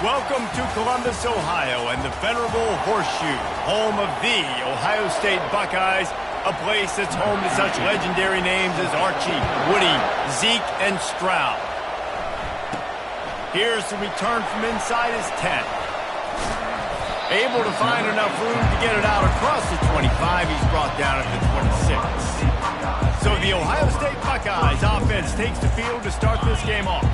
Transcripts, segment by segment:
Welcome to Columbus, Ohio, and the venerable Horseshoe, home of the Ohio State Buckeyes, a place that's home to such legendary names as Archie, Woody, Zeke, and Stroud. Here's the return from inside his 10. Able to find enough room to get it out across the 25. He's brought down at the 26. So the Ohio State Buckeyes offense takes the field to start this game off.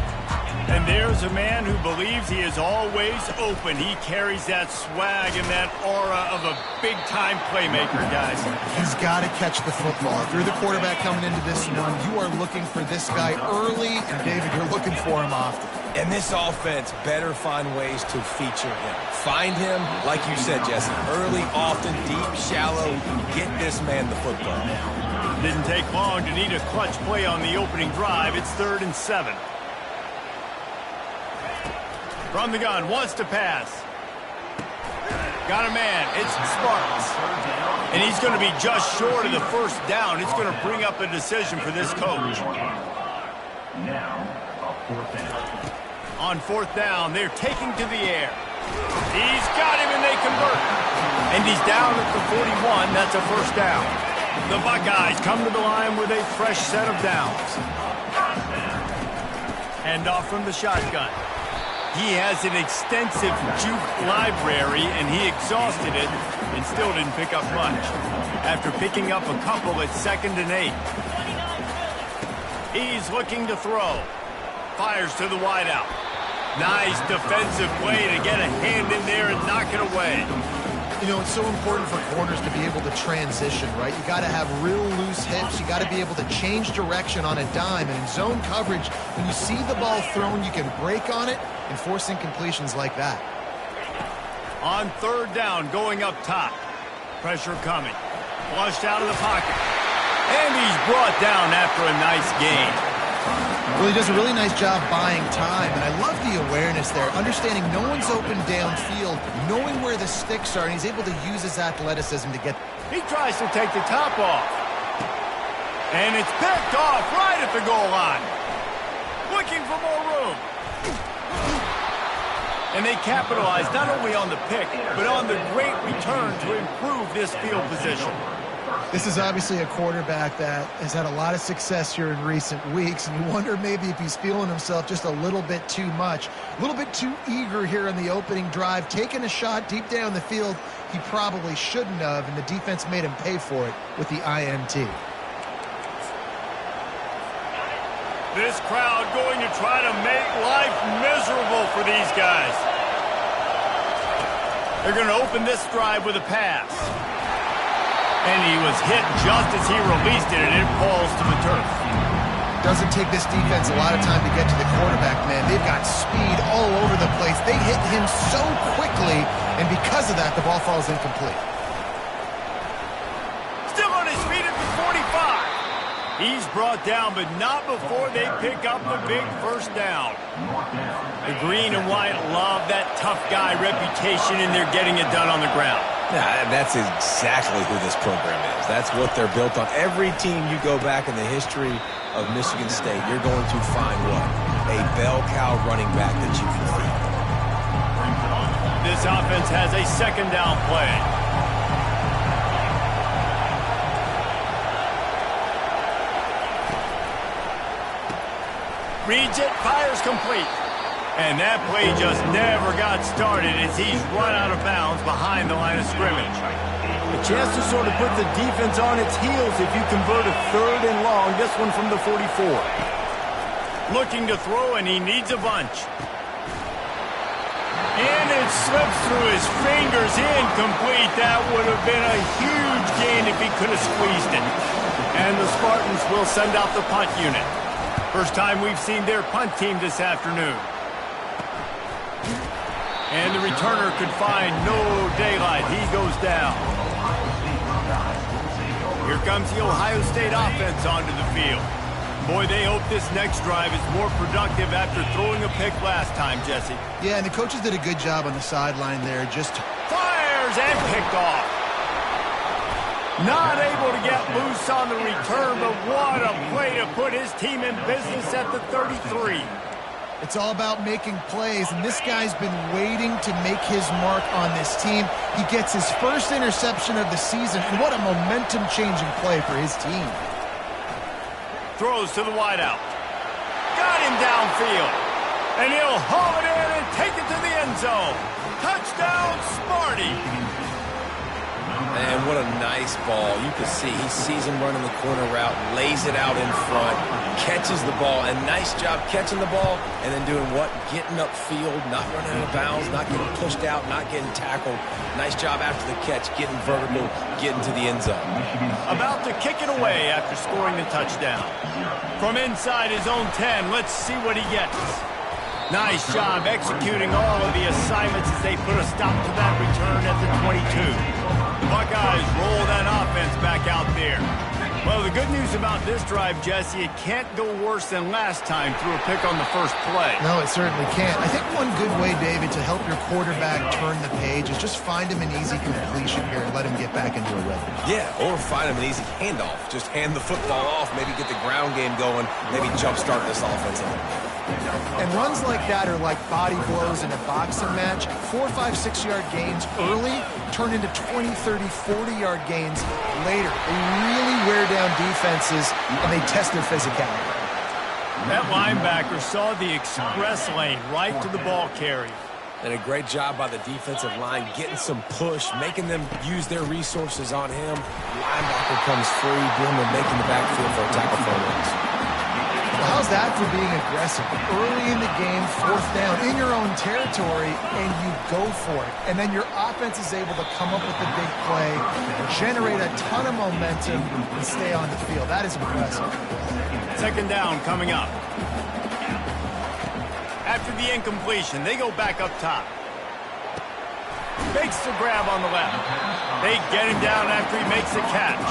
And there's a man who believes he is always open. He carries that swag and that aura of a big-time playmaker, guys. He's got to catch the football. If you're the quarterback coming into this one, you are looking for this guy early, and David, you're looking for him often. And this offense better find ways to feature him. Find him, like you said, Jesse, early, often, deep, shallow. Get this man the football. Didn't take long to need a clutch play on the opening drive. It's 3rd and 7. From the gun, wants to pass. Got a man, it's Sparks. And he's going to be just short of the first down. It's going to bring up a decision for this coach. On 4th down, they're taking to the air. He's got him and they convert. And he's down at the 41, that's a first down. The Buckeyes come to the line with a fresh set of downs. Hand off from the shotgun. He has an extensive juke library, and he exhausted it and still didn't pick up much. After picking up a couple at 2nd and 8. He's looking to throw. Fires to the wideout. Nice defensive play to get a hand in there and knock it away. You know, it's so important for corners to be able to transition, right? You got to have real loose hips. You got to be able to change direction on a dime. And in zone coverage, when you see the ball thrown, you can break on it and force incompletions like that. On 3rd down, going up top. Pressure coming. Flushed out of the pocket. And he's brought down after a nice gain. Well, he does a really nice job buying time, and I love the awareness there, understanding no one's open downfield, knowing where the sticks are, and he's able to use his athleticism to get... He tries to take the top off. And it's picked off right at the goal line. Looking for more room. And they capitalize not only on the pick, but on the great return to improve this field position. This is obviously a quarterback that has had a lot of success here in recent weeks, and you wonder maybe if he's feeling himself just a little bit too much, a little bit too eager here in the opening drive, taking a shot deep down the field he probably shouldn't have, and the defense made him pay for it with the INT. This crowd going to try to make life miserable for these guys. They're going to open this drive with a pass. And he was hit just as he released it, and it falls to the turf. Doesn't take this defense a lot of time to get to the quarterback, man. They've got speed all over the place. They hit him so quickly, and because of that, the ball falls incomplete. Still on his feet at the 45. He's brought down, but not before they pick up the big first down. The green and white love that tough guy reputation, and they're getting it done on the ground. Yeah, that's exactly who this program is. That's what they're built on. Every team you go back in the history of Michigan State, you're going to find what? A bell cow running back that you can feed. This offense has a 2nd down play. Reads it, fires complete. And that play just never got started as he's run out of bounds behind the line of scrimmage. A chance to sort of put the defense on its heels if you convert a 3rd and long, this one from the 44. Looking to throw, and he needs a bunch. And it slips through his fingers, incomplete. That would have been a huge gain if he could have squeezed it. And the Spartans will send out the punt unit. First time we've seen their punt team this afternoon. And the returner could find no daylight. He goes down. Here comes the Ohio State offense onto the field. Boy, they hope this next drive is more productive after throwing a pick last time, Jesse. Yeah, and the coaches did a good job on the sideline there. Just fires and picked off. Not able to get loose on the return, but what a play to put his team in business at the 33. It's all about making plays, and this guy's been waiting to make his mark on this team. He gets his first interception of the season, and what a momentum-changing play for his team. Throws to the wideout. Got him downfield. And he'll haul it in and take it to the end zone. Touchdown, Smarty. And what a nice ball. You can see he sees him running the corner route, lays it out in front, catches the ball, and nice job catching the ball and then doing what? Getting upfield, not running out of bounds, not getting pushed out, not getting tackled. Nice job after the catch, getting vertical, getting to the end zone. About to kick it away after scoring the touchdown. From inside his own 10, let's see what he gets. Nice job executing all of the assignments as they put a stop to that return at the 22. The Buckeyes roll that offense back out there. Well, the good news about this drive, Jesse, it can't go worse than last time through a pick on the first play. No, it certainly can't. I think one good way, David, to help your quarterback turn the page is just find him an easy completion here and let him get back into a rhythm. Yeah, or find him an easy handoff. Just hand the football off, maybe get the ground game going, maybe jumpstart this offense a little bit. And runs like that are like body blows in a boxing match. 4, 5, 6-yard gains early turn into 20, 30, 40-yard gains later. They really wear down defenses, and they test their physicality. That linebacker saw the express lane right to the ball carrier. And a great job by the defensive line, getting some push, making them use their resources on him. Linebacker comes free, Bloomer making the backfield for a tackle for a loss. How's that for being aggressive? Early in the game, 4th down, in your own territory, and you go for it. And then your offense is able to come up with the big play, generate a ton of momentum, and stay on the field. That is impressive. 2nd down coming up. After the incompletion, they go back up top. Makes the grab on the left. They get him down after he makes the catch.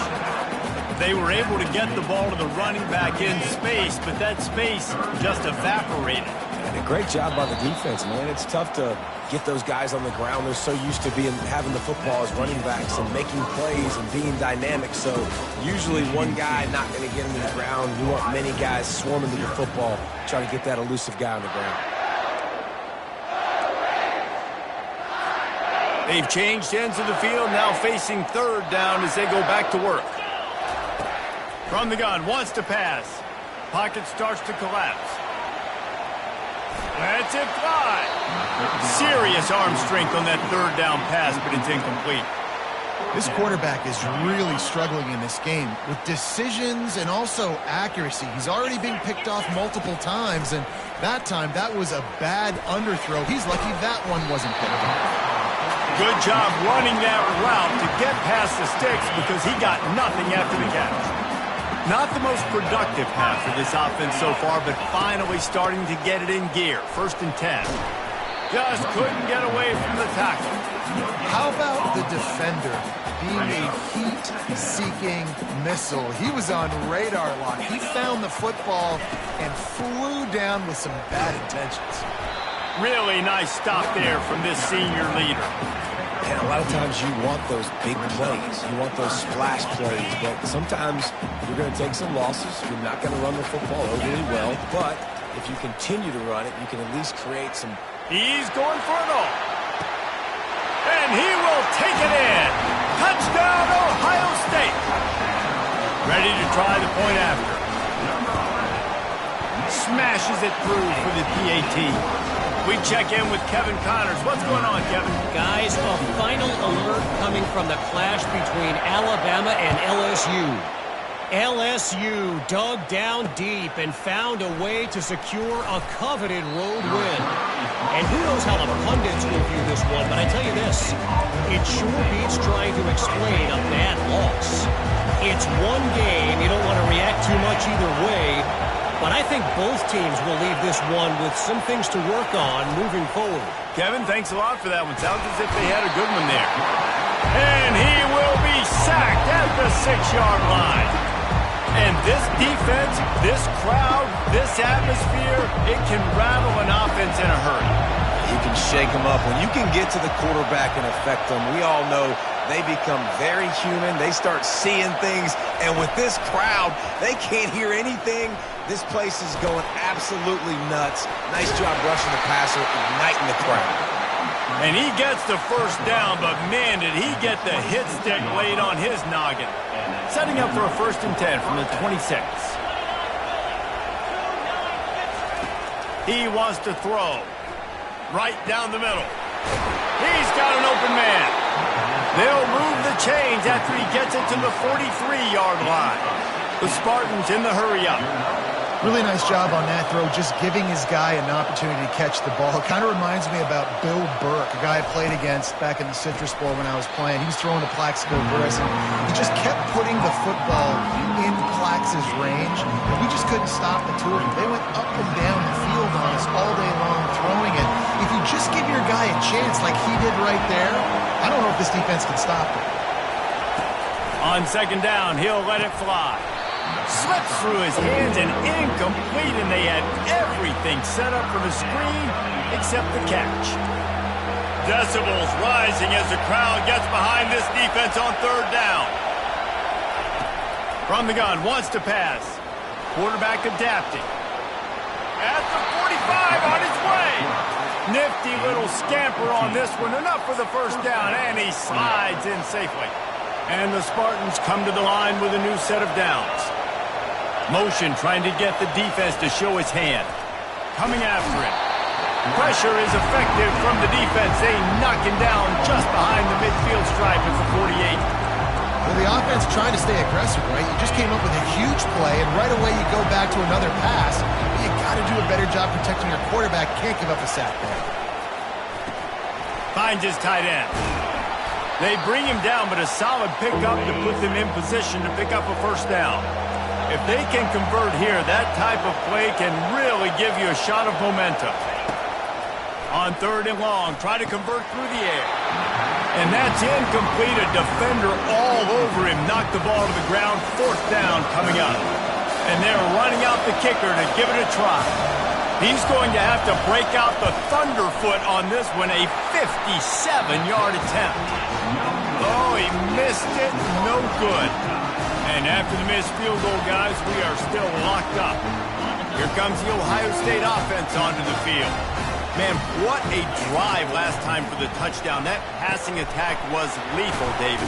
They were able to get the ball to the running back in space, but that space just evaporated. And a great job by the defense, man. It's tough to get those guys on the ground. They're so used to having the football as running backs and making plays and being dynamic. So usually one guy not going to get him to the ground. You want many guys swarming to the football, try to get that elusive guy on the ground. They've changed ends of the field, now facing 3rd down as they go back to work. From the gun, wants to pass. Pocket starts to collapse. Lets it fly. Serious arm strength on that 3rd down pass, but it's incomplete. This quarterback is really struggling in this game with decisions and also accuracy. He's already been picked off multiple times, and that time, that was a bad underthrow. He's lucky that one wasn't picked off. Good job running that route to get past the sticks because he got nothing after the catch. Not the most productive pass for this offense so far, but finally starting to get it in gear. 1st and 10. Just couldn't get away from the tackle. How about the defender being a heat-seeking missile? He was on radar lock. He found the football and flew down with some bad intentions. Really nice stop there from this senior leader. And a lot of times you want those big plays. You want those splash plays. But sometimes you're going to take some losses. You're not going to run the football overly well. But if you continue to run it, you can at least create some. He's going for it all. And he will take it in. Touchdown, Ohio State. Ready to try the point after. Smashes it through for the PAT. We check in with Kevin Connors. What's going on, Kevin? Guys, a final alert coming from the clash between Alabama and LSU. LSU dug down deep and found a way to secure a coveted road win. And who knows how the pundits will view this one, but I tell you this, it sure beats trying to explain a bad loss. It's one game, you don't want to react too much either way, but I think both teams will leave this one with some things to work on moving forward. Kevin, thanks a lot for that one. Sounds as if they had a good one there. And he will be sacked at the 6-yard line. And this defense, this crowd, this atmosphere, it can rattle an offense in a hurry. You can shake them up. When you can get to the quarterback and affect them, we all know They become very human. They start seeing things. And with this crowd, they can't hear anything. This place is going absolutely nuts. Nice job rushing the passer, igniting the crowd. And he gets the first down, but man, did he get the hit stick laid on his noggin. Setting up for a 1st and 10 from the 26. He wants to throw. Right down the middle. He's got an open man. They'll move the chains after he gets it to the 43-yard line. The Spartans in the hurry-up. Really nice job on that throw, just giving his guy an opportunity to catch the ball. It kind of reminds me about Bill Burke, a guy I played against back in the Citrus Bowl when I was playing. He was throwing to Plaxico Burress, and he just kept putting the football in Plax's range, and we just couldn't stop the two of them. They went up and down the field on us all day long throwing it. If you just give your guy a chance like he did right there, I don't know if this defense can stop him. On 2nd down, he'll let it fly. Slips through his hands and incomplete, and they had everything set up for the screen except the catch. Decibels rising as the crowd gets behind this defense on 3rd down. From the gun, wants to pass. Quarterback adapting. At the 45, on his way. Nifty little scamper on this one. Enough for the 1st down, and he slides in safely. And the Spartans come to the line with a new set of downs. Motion trying to get the defense to show his hand. Coming after it. Pressure is effective from the defense. They knock him down just behind the midfield stripe at the 48. Well, the offense trying to stay aggressive, right? You just came up with a huge play, and right away you go back to another pass. But you got to do a better job protecting your quarterback. Can't give up a sack there. Finds his tight end. They bring him down, but a solid pickup to put them in position to pick up a 1st down. If they can convert here, that type of play can really give you a shot of momentum. On 3rd and long, try to convert through the air. And that's incomplete. A defender all over him. Knocked the ball to the ground. 4th down coming up. And they're running out the kicker to give it a try. He's going to have to break out the thunderfoot on this one. A 57-yard attempt. Oh, he missed it. No good. And after the missed field goal, guys, we are still locked up. Here comes the Ohio State offense onto the field. Man, what a drive last time for the touchdown. That passing attack was lethal, David.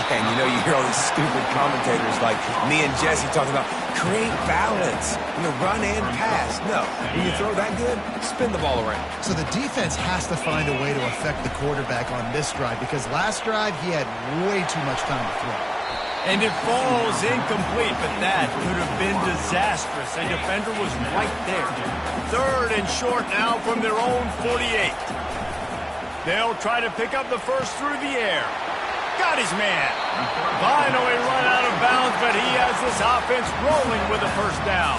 And you know, you hear all these stupid commentators like me and Jesse talking about create balance, run and pass. No, when you throw that good, spin the ball around. So the defense has to find a way to affect the quarterback on this drive, because last drive he had way too much time to throw. And it falls incomplete, but that could have been disastrous. A defender was right there. 3rd and short now from their own 48. They'll try to pick up the 1st through the air. Got his man. Finally run out of bounds, but he has this offense rolling with a 1st down.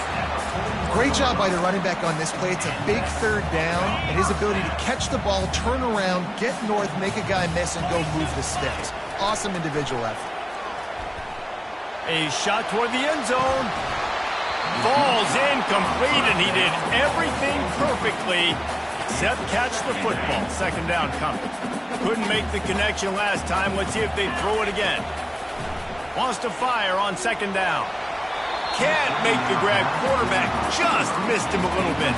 Great job by the running back on this play. It's a big 3rd down, and his ability to catch the ball, turn around, get north, make a guy miss, and go move the sticks. Awesome individual effort. A shot toward the end zone. Falls incomplete, and he did everything perfectly except catch the football. 2nd down coming. Couldn't make the connection last time. Let's see if they throw it again. Wants to fire on 2nd down. Can't make the grab. Quarterback just missed him a little bit.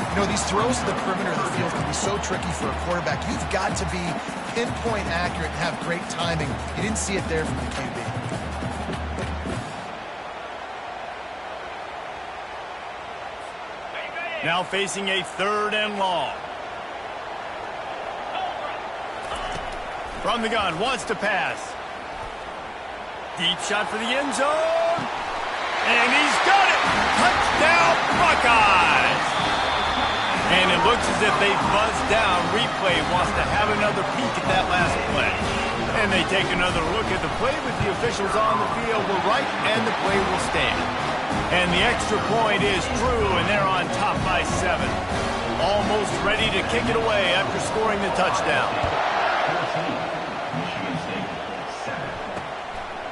You know, these throws to the perimeter of the field can be so tricky for a quarterback. You've got to be pinpoint accurate and have great timing. You didn't see it there from the QB. Now facing a 3rd and long. From the gun, wants to pass. Deep shot for the end zone. And he's got it! Touchdown, Buckeyes! And it looks as if they buzzed down. Replay wants to have another peek at that last play. And they take another look at the play with the officials on the field. We're right, and the play will stand. And the extra point is true, and they're on top by 7. Almost ready to kick it away after scoring the touchdown.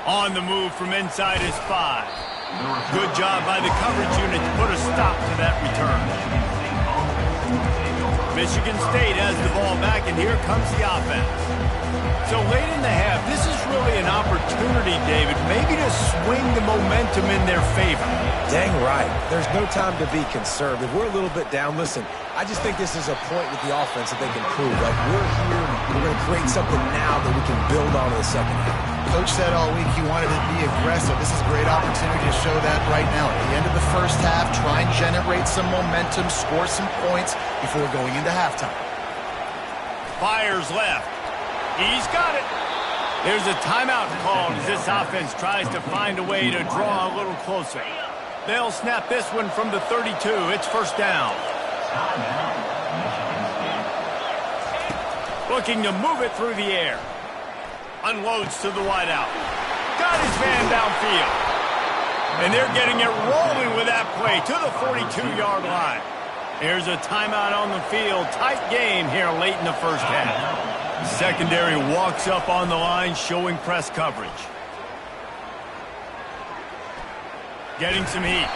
On the move from inside his 5. Good job by the coverage unit to put a stop to that return. Michigan State has the ball back, and here comes the offense. So late in the half, this is really an opportunity, David, maybe to swing the momentum in their favor. Dang right. There's no time to be concerned. If we're a little bit down, listen, I just think this is a point with the offense that they can prove. Like, we're here, we're going to create something now that we can build on in the second half. Coach said all week he wanted to be aggressive. This is a great opportunity to show that right now. At the end of the first half, try and generate some momentum, score some points before going into halftime. Fires left. He's got it. There's a timeout called as this offense tries to find a way to draw a little closer. They'll snap this one from the 32. It's first down. Looking to move it through the air. Unloads to the wideout. Got his man downfield. And they're getting it rolling with that play to the 42-yard line. Here's a timeout on the field. Tight game here late in the first half. Secondary walks up on the line, showing press coverage. Getting some heat.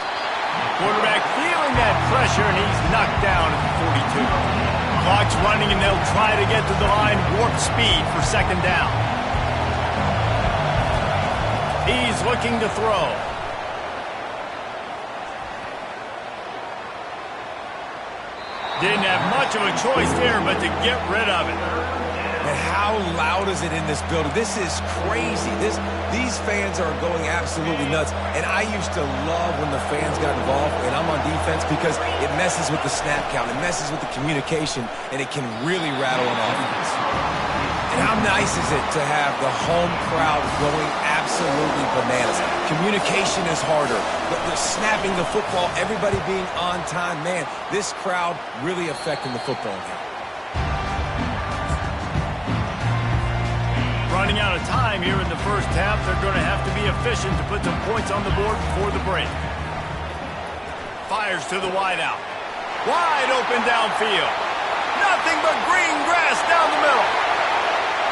Quarterback feeling that pressure, and he's knocked down at the 42. Clock's running, and they'll try to get to the line warp speed for second down. He's looking to throw. Didn't have much of a choice there, but to get rid of it. And how loud is it in this building? This is crazy. These fans are going absolutely nuts. And I used to love when the fans got involved, and I'm on defense, because it messes with the snap count. It messes with the communication, and it can really rattle an offense. And how nice is it to have the home crowd going absolutely bananas? Communication is harder. The snapping the football, everybody being on time. Man, this crowd really affecting the football game. Running out of time here in the first half. They're going to have to be efficient to put some points on the board before the break. Fires to the wideout. Wide open downfield. Nothing but green grass down the middle.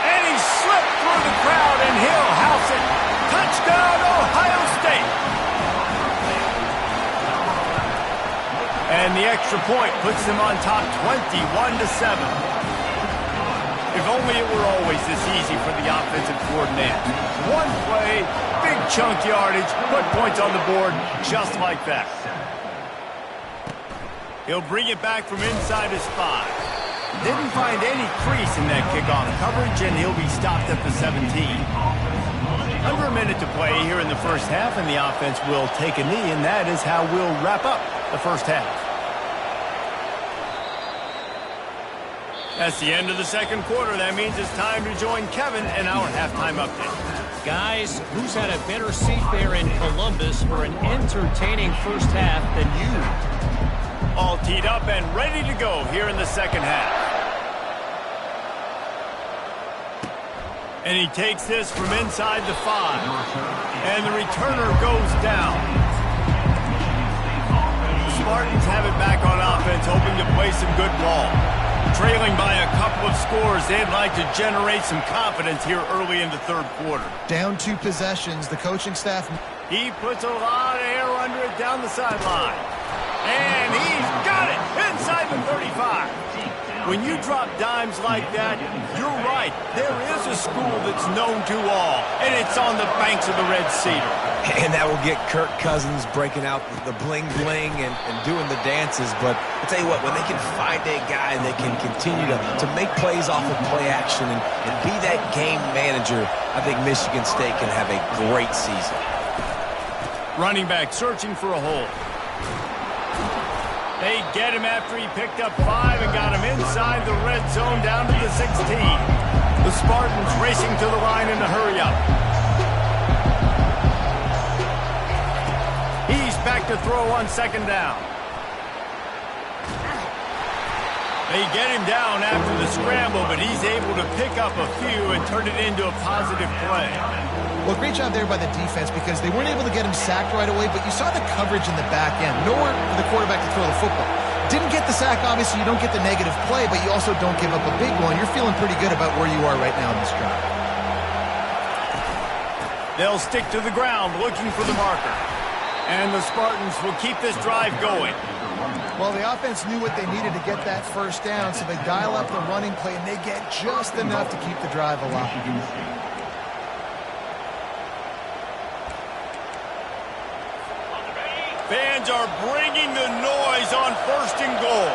And he slipped through the crowd, and he'll house it. Touchdown, Ohio State. And the extra point puts them on top 21-7. If only it were always this easy for the offensive coordinator. One play, big chunk yardage, put points on the board just like that. He'll bring it back from inside his 5. Didn't find any crease in that kickoff coverage, and he'll be stopped at the 17. Under a minute to play here in the first half, and the offense will take a knee, and that is how we'll wrap up the first half. That's the end of the second quarter. That means it's time to join Kevin in our halftime update. Guys, who's had a better seat there in Columbus for an entertaining first half than you? All teed up and ready to go here in the second half. And he takes this from inside the 5. And the returner goes down. The Spartans have it back on offense, hoping to play some good ball. Trailing by a couple of scores, they'd like to generate some confidence here early in the third quarter. Down 2 possessions, the coaching staff. He puts a lot of air under it down the sideline. And he's got it inside the 35. When you drop dimes like that, you're right. There is a school that's known to all, and it's on the banks of the Red Cedar. And that will get Kirk Cousins breaking out the bling-bling and doing the dances. But I'll tell you what, when they can find a guy that can continue to make plays off of play action and be that game manager, I think Michigan State can have a great season. Running back searching for a hole. They get him after he picked up 5 and got him inside the red zone down to the 16. The Spartans racing to the line in a hurry-up. He's back to throw on second down. They get him down after the scramble, but he's able to pick up a few and turn it into a positive play. Well, great job there by the defense, because they weren't able to get him sacked right away, but you saw the coverage in the back end. Nowhere for the quarterback to throw the football. Didn't get the sack, obviously. You don't get the negative play, but you also don't give up a big one. You're feeling pretty good about where you are right now in this drive. They'll stick to the ground looking for the marker. And the Spartans will keep this drive going. Well, the offense knew what they needed to get that first down, so they dial up the running play, and they get just enough to keep the drive alive. Fans are bringing the noise on 1st and goal.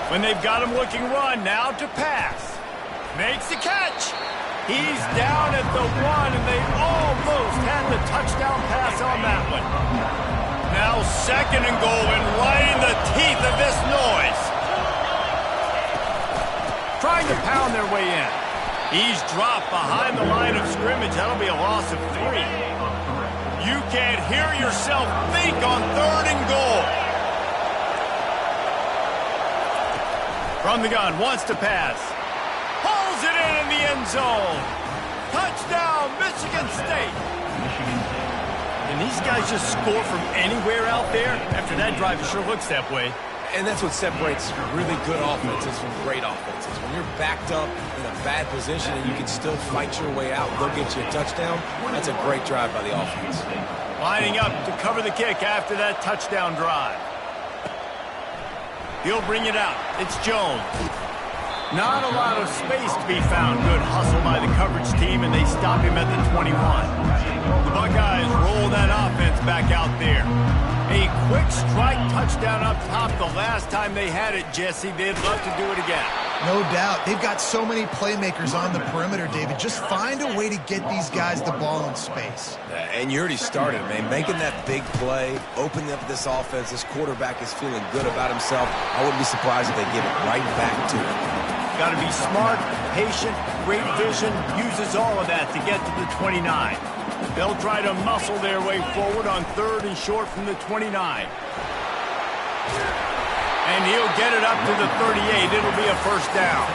When they've got him looking run, now to pass. Makes the catch. He's down at the 1, and they almost had the touchdown pass on that one. Now 2nd and goal, and right in the teeth of this noise. Trying to pound their way in. He's dropped behind the line of scrimmage. That'll be a loss of 3. You can't hear yourself think on 3rd and goal. From the gun, wants to pass. Pulls it in the end zone. Touchdown, Michigan State. And these guys just score from anywhere out there? After that drive, it sure looks that way. And that's what separates really good offenses from great offenses. When you're backed up in a bad position and you can still fight your way out and go get you a touchdown, that's a great drive by the offense. Lining up to cover the kick after that touchdown drive. He'll bring it out. It's Jones. Not a lot of space to be found. Good hustle by the coverage team, and they stop him at the 21. The Buckeyes roll that offense back out there. A quick strike touchdown up top the last time they had it, Jesse. They'd love to do it again. No doubt. They've got so many playmakers on the perimeter, David. Just find a way to get these guys the ball in space. And you already started, man. Making that big play, opening up this offense. This quarterback is feeling good about himself. I wouldn't be surprised if they give it right back to him. Got to be smart, patient, great vision. Uses all of that to get to the 29. They'll try to muscle their way forward on 3rd and short from the 29. And he'll get it up to the 38. It'll be a first down.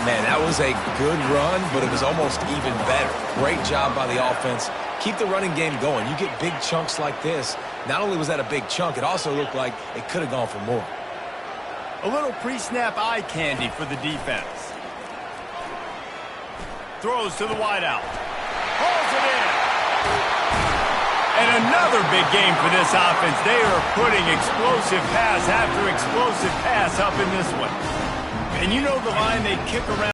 Man, that was a good run, but it was almost even better. Great job by the offense. Keep the running game going. You get big chunks like this. Not only was that a big chunk, it also looked like it could have gone for more. A little pre-snap eye candy for the defense. Throws to the wideout. Pulls it in. And another big game for this offense. They are putting explosive pass after explosive pass up in this one. And you know the line they kick around.